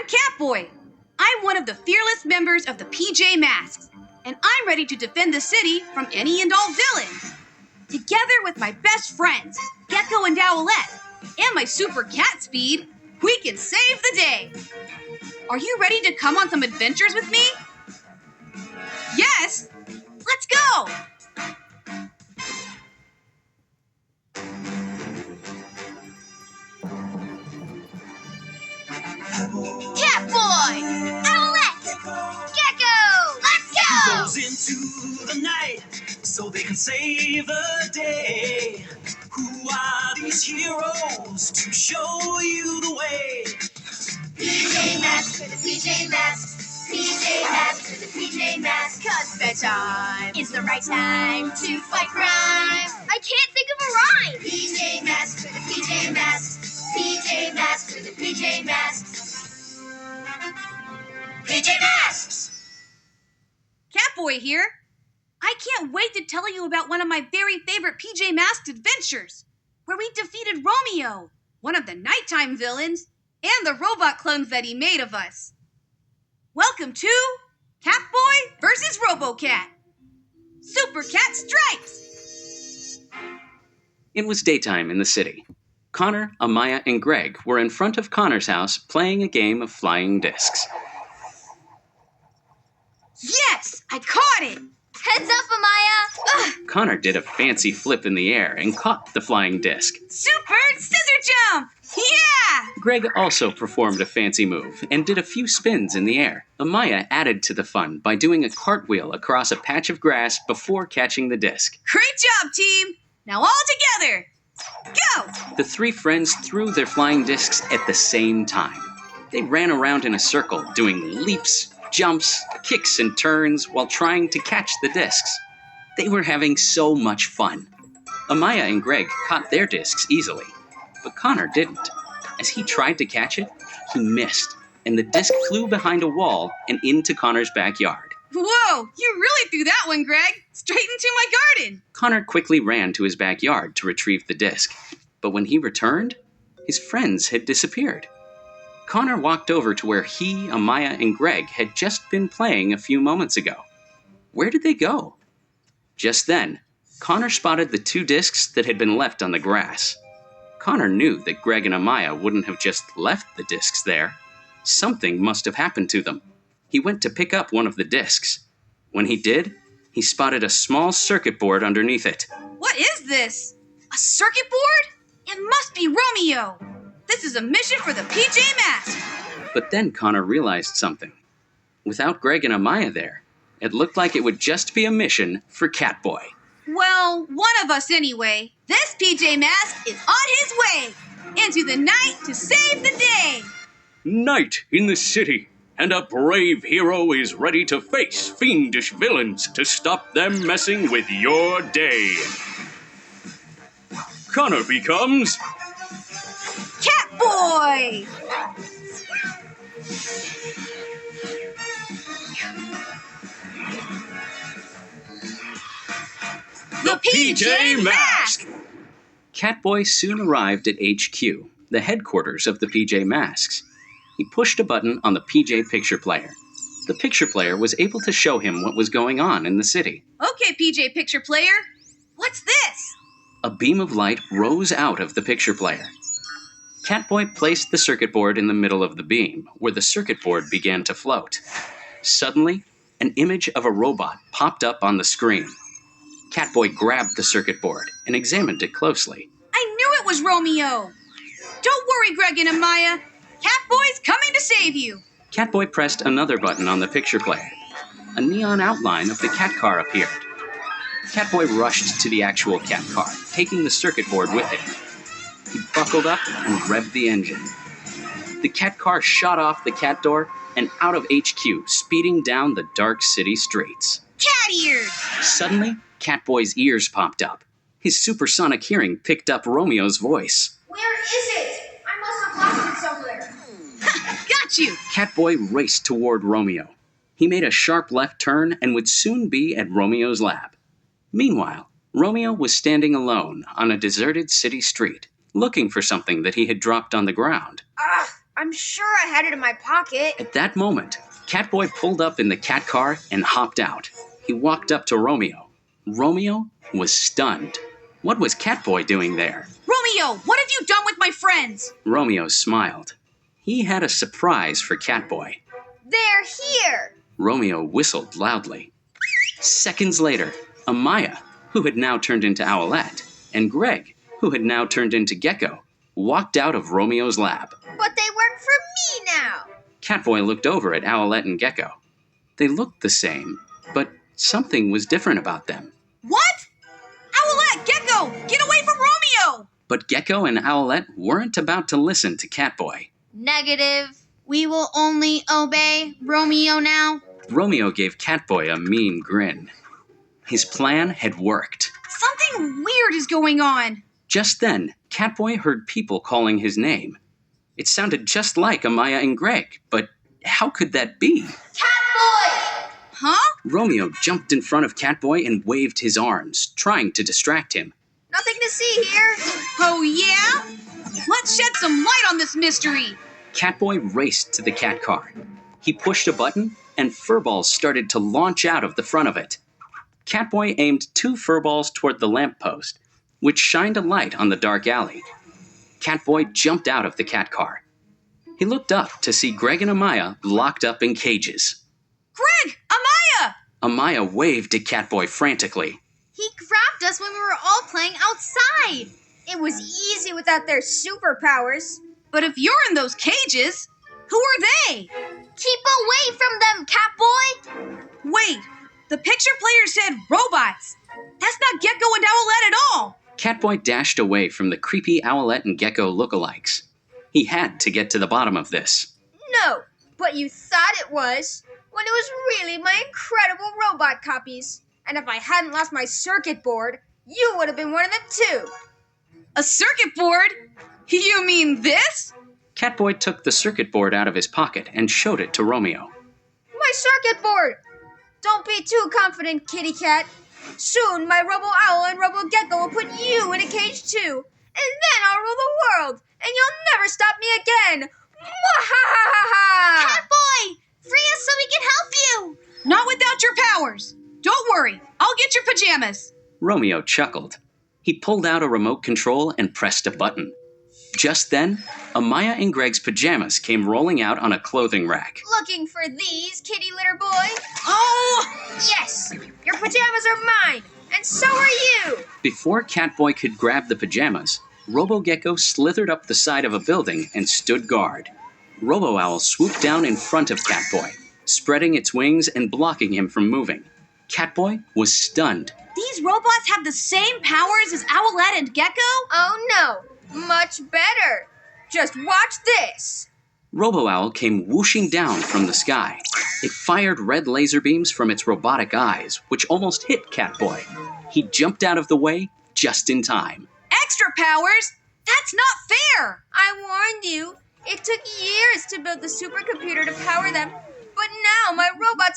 Catboy. I'm one of the fearless members of the PJ Masks, and I'm ready to defend the city from any and all villains. Together with my best friends, Gecko and Owlette, and my super cat speed, we can save the day. Are you ready to come on some adventures with me? Yes! Let's go! Catboy! Owlette! Gecko! Let's go! Goes into the night so they can save the day. Who are these heroes to show you the way? PJ Masks for the PJ Masks. PJ Masks for the PJ Masks. 'Cause bedtime is the right time to fight crime. I can't think of a rhyme. PJ Masks for the PJ Masks. PJ Masks for the PJ Masks. PJ Masks! Catboy here. I can't wait to tell you about one of my very favorite PJ Masks adventures, where we defeated Romeo, one of the nighttime villains, and the robot clones that he made of us. Welcome to Catboy vs. RoboCat. Super Cat Stripes! It was daytime in the city. Connor, Amaya, and Greg were in front of Connor's house playing a game of flying discs. Yes! I caught it! Heads up, Amaya! Ugh, Connor did a fancy flip in the air and caught the flying disc. super scissor jump! Yeah! Greg also performed a fancy move and did a few spins in the air. Amaya added to the fun by doing a cartwheel across a patch of grass before catching the disc. Great job, team! Now all together! Go! The three friends threw their flying discs at the same time. They ran around in a circle, doing leaps, jumps, kicks, and turns while trying to catch the discs. They were having so much fun. Amaya and Greg caught their discs easily, but Connor didn't. As he tried to catch it, he missed, and the disc flew behind a wall and into Connor's backyard. Whoa! You really threw that one, Greg! Straight into my garden! Connor quickly ran to his backyard to retrieve the disc, but when he returned, his friends had disappeared. Connor walked over to where he, Amaya, and Greg had just been playing a few moments ago. Where did they go? Just then, Connor spotted the two discs that had been left on the grass. Connor knew that Greg and Amaya wouldn't have just left the discs there. Something must have happened to them. He went to pick up one of the discs. When he did, he spotted a small circuit board underneath it. What is this? A circuit board? It must be Romeo! This is a mission for the PJ Masks! But then Connor realized something. Without Greg and Amaya there, it looked like it would just be a mission for Catboy. Well, one of us anyway. This PJ Mask is on his way into the night to save the day! Night in the city, and a brave hero is ready to face fiendish villains to stop them messing with your day. Connor becomes Catboy! the PJ Mask! Catboy soon arrived at HQ, the headquarters of the PJ Masks. He pushed a button on the PJ picture player. The picture player was able to show him what was going on in the city. Okay, PJ Picture Player. What's this? A beam of light rose out of the picture player. Catboy placed the circuit board in the middle of the beam, where the circuit board began to float. Suddenly, an image of a robot popped up on the screen. Catboy grabbed the circuit board and examined it closely. I knew it was Romeo! Don't worry, Greg and Amaya. Catboy's coming to save you! Catboy pressed another button on the picture player. A neon outline of the cat car appeared. Catboy rushed to the actual cat car, taking the circuit board with him. He buckled up and revved the engine. The cat car shot off the cat door and out of HQ, speeding down the dark city streets. Cat ears! Suddenly, Catboy's ears popped up. His supersonic hearing picked up Romeo's voice. Where is it? I must have lost it somewhere. Got you! Catboy raced toward Romeo. He made a sharp left turn and would soon be at Romeo's lab. Meanwhile, Romeo was standing alone on a deserted city street, looking for something that he had dropped on the ground. I'm sure I had it in my pocket. At that moment, Catboy pulled up in the cat car and hopped out. He walked up to Romeo. Romeo was stunned. What was Catboy doing there? Romeo, what have you done with my friends? Romeo smiled. He had a surprise for Catboy. They're here. Romeo whistled loudly. Seconds later, Amaya, who had now turned into Owlette, and Greg, who had now turned into Gecko, walked out of Romeo's lab. But they work for me now. Catboy looked over at Owlette and Gecko. They looked the same, but something was different about them. What? Owlette, Gecko, get away from Romeo! But Gecko and Owlette weren't about to listen to Catboy. Negative. We will only obey Romeo now. Romeo gave Catboy a mean grin. His plan had worked. Something weird is going on. Just then, Catboy heard people calling his name. It sounded just like Amaya and Greg, but how could that be? Catboy! Huh? Romeo jumped in front of Catboy and waved his arms, trying to distract him. Nothing to see here. Oh, yeah? Let's shed some light on this mystery. Catboy raced to the cat car. He pushed a button, and furballs started to launch out of the front of it. Catboy aimed 2 furballs toward the lamppost, which shined a light on the dark alley. Catboy jumped out of the cat car. He looked up to see Greg and Amaya locked up in cages. Greg! Amaya! Amaya waved at Catboy frantically. He grabbed us when we were all playing outside. It was easy without their superpowers. But if you're in those cages, who are they? Keep away from them, Catboy! Wait, the picture player said robots. That's not Gecko and Owlette at all. Catboy dashed away from the creepy Owlette and Gecko lookalikes. He had to get to the bottom of this. No, but you thought it was, when it was really my incredible robot copies. And if I hadn't lost my circuit board, you would have been one of them too. A circuit board? You mean this? Catboy took the circuit board out of his pocket and showed it to Romeo. My circuit board! Don't be too confident, kitty cat. Soon my Robo Owl and Robo Gecko will put you in a cage too. And then I'll rule the world, and you'll never stop me again. Mwahahaha! Catboy! Free us so we can help you! Not without your powers. Don't worry, I'll get your pajamas. Romeo chuckled. He pulled out a remote control and pressed a button. Just then, Amaya and Greg's pajamas came rolling out on a clothing rack. Looking for these, kitty litter boy? Oh! Yes! Your pajamas are mine, and so are you! Before Catboy could grab the pajamas, Robo-Gecko slithered up the side of a building and stood guard. Robo-Owl swooped down in front of Catboy, spreading its wings and blocking him from moving. Catboy was stunned. These robots have the same powers as Owlette and Gecko? Oh no, much better. Just watch this. Robo-Owl came whooshing down from the sky. It fired red laser beams from its robotic eyes, which almost hit Catboy. He jumped out of the way just in time. Extra powers? That's not fair! I warned you. It took years to build the supercomputer to power them, but now my robots are